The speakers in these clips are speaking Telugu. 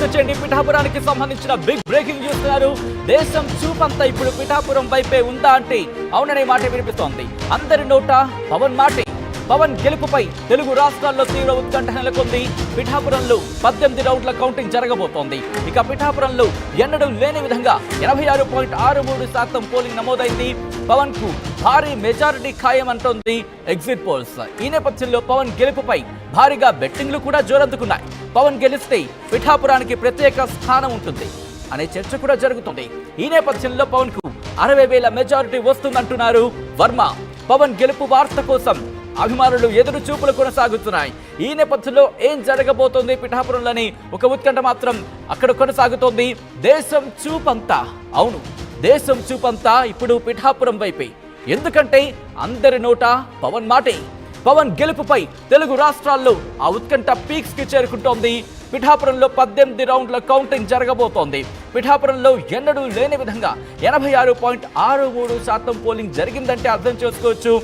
ప్రశ్నించండి. పిఠాపురానికి సంబంధించిన బిగ్ బ్రేకింగ్ చూస్తున్నారు. దేశం చూపంతా ఇప్పుడు పిఠాపురం వైపే ఉందా అంటే అవుననే మాట వినిపిస్తోంది. అందరి నోట పవన్ మాటే. పవన్ గెలుపుపై తెలుగు రాష్ట్రాల్లో తీవ్ర ఉత్కంఠ నెలకొంది. పిఠాపురంలో 18 రౌండ్ల కౌంటింగ్ జరగబోతోంది. ఇక పిఠాపురంలో ఎన్నడూ లేని విధంగా 86.63% పోలింగ్ నమోదైంది. పవన్ కు భారీ మెజారిటీ ఖాయం అంటోంది ఎగ్జిట్ పోల్స్. ఈ నేపథ్యంలో పవన్ గెలుపుపై భారీగా బెట్టింగ్లు కూడా జోరందుకున్నాయి. పవన్ గెలిస్తే పిఠాపురానికి ప్రత్యేక స్థానం ఉంటుంది అనే చర్చ కూడా జరుగుతుంది. ఈ నేపథ్యంలో పవన్ కు 60,000 మెజారిటీ వస్తుందంటున్నారు వర్మ. పవన్ గెలుపు వార్త కోసం అభిమానులు ఎదురు చూపులు కొనసాగుతున్నాయి. ఈ నేపథ్యంలో ఏం జరగబోతోంది పిఠాపురంలోని ఒక ఉత్కంఠ మాత్రం అక్కడ కొనసాగుతోంది. దేశం చూపంతా, అవును దేశం చూపంతా ఇప్పుడు పిఠాపురం వైపే. ఎందుకంటే అందరి నోట పవన్ మాటే. పవన్ గెలుపుపై తెలుగు రాష్ట్రాల్లో ఆ ఉత్కంఠ పీక్స్ కి చేరుకుంటోంది. పిఠాపురంలో 18 రౌండ్ల కౌంటింగ్ జరగబోతోంది. పిఠాపురంలో ఎన్నడూ లేని విధంగా 86.63% పోలింగ్ జరిగిందంటే అర్థం చేసుకోవచ్చు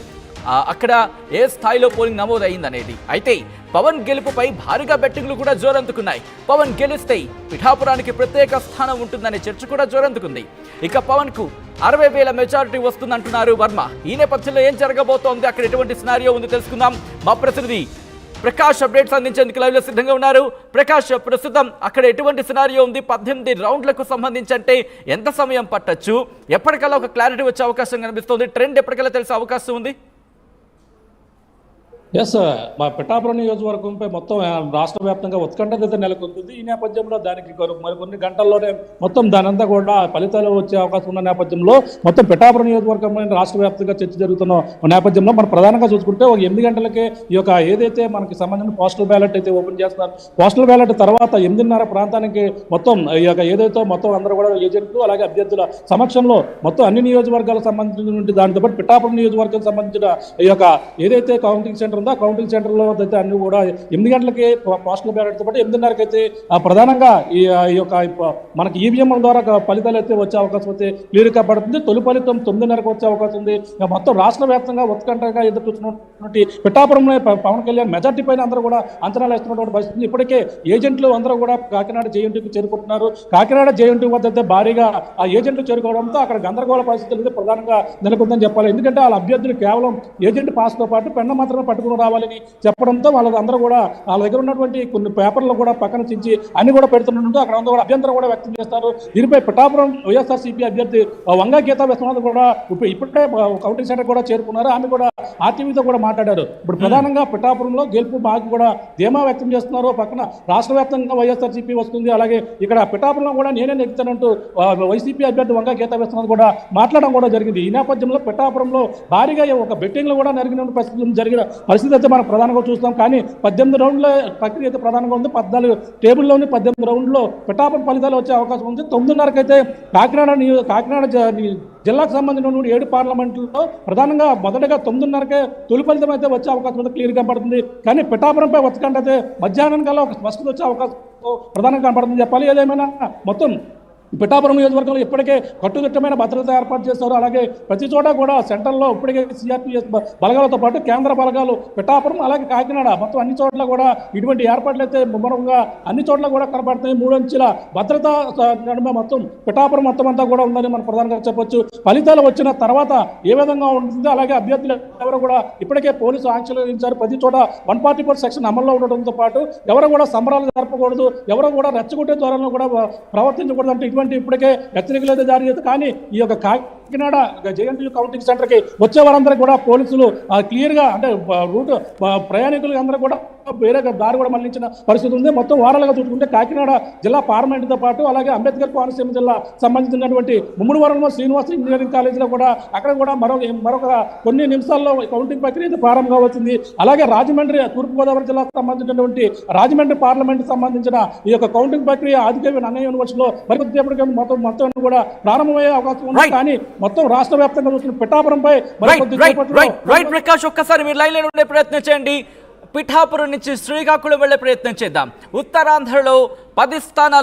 అక్కడ ఏ స్థాయిలో పోలింగ్ నమోదైందనేది. అయితే పవన్ గెలుపుపై భారీగా బెట్టింగ్లు కూడా జోరందుకున్నాయి. పవన్ గెలిస్తే పిఠాపురానికి ప్రత్యేక స్థానం ఉంటుందనే చర్చ కూడా జోరందుకుంది. ఇక పవన్ కు 60,000 మెజారిటీ వస్తుందంటున్నారు వర్మ. ఈ నేపథ్యంలో ఏం జరగబోతోంది, అక్కడ ఎటువంటి సినారియో ఉంది తెలుసుకుందాం. మా ప్రతినిధి ప్రకాష్ అప్డేట్స్ అందించేందుకు లైవ్ లో సిద్ధంగా ఉన్నారు. ప్రకాష్, ప్రస్తుతం అక్కడ ఎటువంటి సినారియో ఉంది? 18 రౌండ్లకు సంబంధించి అంటే ఎంత సమయం పట్టొచ్చు? ఎప్పటికల్లా ఒక క్లారిటీ వచ్చే అవకాశం కనిపిస్తుంది? ట్రెండ్ ఎప్పటికల్లా తెలిసే అవకాశం ఉంది? ఎస్, మా పిఠాపురం నియోజకవర్గంపై మొత్తం రాష్ట్ర వ్యాప్తంగా ఉత్కంఠ నెలకొంటుంది. ఈ నేపథ్యంలో దానికి మరికొన్ని గంటల్లోనే మొత్తం దానంతా కూడా ఫలితాలు వచ్చే అవకాశం ఉన్న నేపథ్యంలో మొత్తం పిఠాపురం నియోజకవర్గం రాష్ట్ర వ్యాప్తంగా చర్చ జరుగుతున్న నేపథ్యంలో మనం ప్రధానంగా చూసుకుంటే ఒక 8 గంటలకే ఈ యొక్క ఏదైతే మనకి సంబంధించిన పోస్టల్ బ్యాలెట్ అయితే ఓపెన్ చేస్తున్నారు. పోస్టల్ బ్యాలెట్ తర్వాత 8:30 ప్రాంతానికి మొత్తం ఈ యొక్క ఏదైతే మొత్తం అందరూ కూడా ఏజెంట్లు అలాగే అభ్యర్థుల సమక్షంలో మొత్తం అన్ని నియోజకవర్గాలకు సంబంధించిన దానితో పాటు పిఠాపురం నియోజకవర్గానికి సంబంధించిన ఈ యొక్క ఏదైతే కౌంటింగ్ సెంటర్ కౌంటింగ్ సెంటర్ లో అయితే అన్ని కూడా 8 గంటలకి పోస్టల్ బ్యాలెట్ తో పాటు 8:30కి అయితే ప్రధానంగా ఈ యొక్క మనకి ఈవీఎం ద్వారా ఫలితాలు అయితే వచ్చే అవకాశం అయితే క్లియర్ గా పడుతుంది. తొలి ఫలితం 9:30కి వచ్చే అవకాశం ఉంది. మొత్తం రాష్ట్ర వ్యాప్తంగా ఉత్కంఠగా ఎదురు చూస్తున్నటువంటి పిఠాపురంలో పవన్ కళ్యాణ్ మెజార్టీ పైన అందరూ కూడా అంచనాలు వేస్తున్నటువంటి పరిస్థితి. ఇప్పటికే ఏజెంట్లు అందరూ కూడా కాకినాడ జేఎన్టీకి చేరుకుంటున్నారు. కాకినాడ జేఎన్టీ వద్ద అయితే భారీగా ఆ ఏజెంట్లు చేరుకోవడంతో అక్కడ గందరగోళ పరిస్థితులు ప్రధానంగా నెలకొందని చెప్పాలి. ఎందుకంటే వాళ్ళ అభ్యర్థులు కేవలం ఏజెంట్ పాస్ తో పాటు పెన్న మాత్రమే పట్టుకుని రావాలని చెప్పడంతో వాళ్ళందరూ కూడా వాళ్ళ దగ్గర ఉన్నటువంటి కొన్ని పేపర్లు కూడా పక్కన చించి అన్ని కూడా పెడుతుండటంతో అక్కడ అందరూ కూడా అభ్యంతరం కూడా వ్యక్తం చేస్తారు. దీనిపై పిఠాపురం వైఎస్ఆర్సీపీ అభ్యర్థి వంగా గీతా విశ్వనాథ్ కూడా ఇప్పుడే కౌంటింగ్ సెంటర్ కూడా చేరుకున్నారు. ఆమె కూడా ఆర్టీవీతో కూడా మాట్లాడారు. ఇప్పుడు ప్రధానంగా పిఠాపురంలో గెలుపు మాకు కూడా ధీమా వ్యక్తం చేస్తున్నారు. పక్కన రాష్ట్ర వ్యాప్తంగా వైఎస్ఆర్సీపీ వస్తుంది, అలాగే ఇక్కడ పిఠాపురంలో కూడా నేనే నెగ్గుతానంటూ వైసీపీ అభ్యర్థి వంగా గీతా విశ్వనాథ్ కూడా మాట్లాడడం కూడా జరిగింది. ఈ నేపథ్యంలో పిఠాపురంలో భారీగా ఒక బెట్టింగ్లు కూడా జరిగిన పరిస్థితి అయితే మనం ప్రధానంగా చూస్తాం. కానీ 18 రౌండ్ల ప్రక్రియ అయితే ప్రధానంగా ఉంది. 14 టేబుల్లోని 18 రౌండ్లో పిఠాపురం ఫలితాలు వచ్చే అవకాశం ఉంది. 9:30కి అయితే కాకినాడ జిల్లాకు సంబంధించిన 7 పార్లమెంట్లో ప్రధానంగా మొదటగా 9:30కే తొలి ఫలితం అయితే వచ్చే అవకాశం అయితే క్లియర్ గా పడుతుంది. కానీ పిఠాపురంపై ఉత్కంఠ అయితే మధ్యాహ్నం కల్లా ఒక స్పష్టత వచ్చే అవకాశం ప్రధానంగా కనపడుతుంది చెప్పాలి. ఏదేమైనా మొత్తం పిఠాపురం నియోజకవర్గంలో ఇప్పటికే కట్టుదిట్టమైన భద్రత ఏర్పాటు చేస్తారు. అలాగే ప్రతి చోట కూడా సెంట్రల్లో ఇప్పటికే సిఆర్పిఎస్ బలగాలతో పాటు కేంద్ర బలగాలు పిఠాపురం అలాగే కాకినాడ మొత్తం అన్ని చోట్ల కూడా ఇటువంటి ఏర్పాట్లు అయితే ముమ్మరంగా అన్ని చోట్ల కూడా కనపడుతున్నాయి. 3 అంచెల భద్రత నడుమ మొత్తం పిఠాపురం మొత్తం అంతా కూడా ఉందని మనం ప్రధానంగా చెప్పొచ్చు. ఫలితాలు వచ్చిన తర్వాత ఏ విధంగా ఉంటుంది, అలాగే అభ్యర్థులు ఎవరు కూడా ఇప్పటికే పోలీసు ఆంక్షలు విధించారు. ప్రతి చోట 144 సెక్షన్ అమల్లో ఉండడంతో పాటు ఎవరు కూడా సంబరాలు జరపకూడదు, ఎవరు కూడా రెచ్చగొట్టే ధోరణిలో కూడా ప్రవర్తించకూడదు అంటే ఇప్పటికే హెచ్చరికలు అయితే జారీ చేస్తారు. కానీ ఈ యొక్క కాకినాడ జేఎన్టీ కౌంటింగ్ సెంటర్ కి వచ్చే వారందరూ కూడా పోలీసులు క్లియర్ గా అంటే రూట్ ప్రయాణికులు అందరూ కూడా వేరే దారి కూడా మళ్లించిన పరిస్థితి ఉంది. మొత్తం వారాలుగా చూసుకుంటే కాకినాడ జిల్లా పార్లమెంట్ తో పాటు అలాగే అంబేద్కర్ కోనసీమ జిల్లా సంబంధించినటువంటి ముమ్మడివరంలో శ్రీనివాస ఇంజనీరింగ్ కాలేజీలో కూడా అక్కడ కూడా మరొక కొన్ని నిమిషాల్లో కౌంటింగ్ ప్రక్రియ ప్రారంభం కావచ్చింది. అలాగే రాజమండ్రి తూర్పుగోదావరి జిల్లాకు సంబంధించినటువంటి రాజమండ్రి పార్లమెంట్ సంబంధించిన ఈ యొక్క కౌంటింగ్ ప్రక్రియ ఆదికవి అన్నయ్య యూనివర్సిటీలో మరికొద్దిసేపటికి మొత్తం కూడా ప్రారంభమయ్యే అవకాశం ఉంది. కానీ మొత్తం రాష్ట్ర వ్యాప్తంగా చూస్తున్న పిఠాపురంపై ప్రకాష్ ఒక్కసారి మీరు లైన్ లో ఉండే ప్రయత్నం చేయండి. పిఠాపురం నుంచి శ్రీకాకుళం వెళ్లే ప్రయత్నం చేద్దాం. ఉత్తరాంధ్రలో 10 స్థానాలు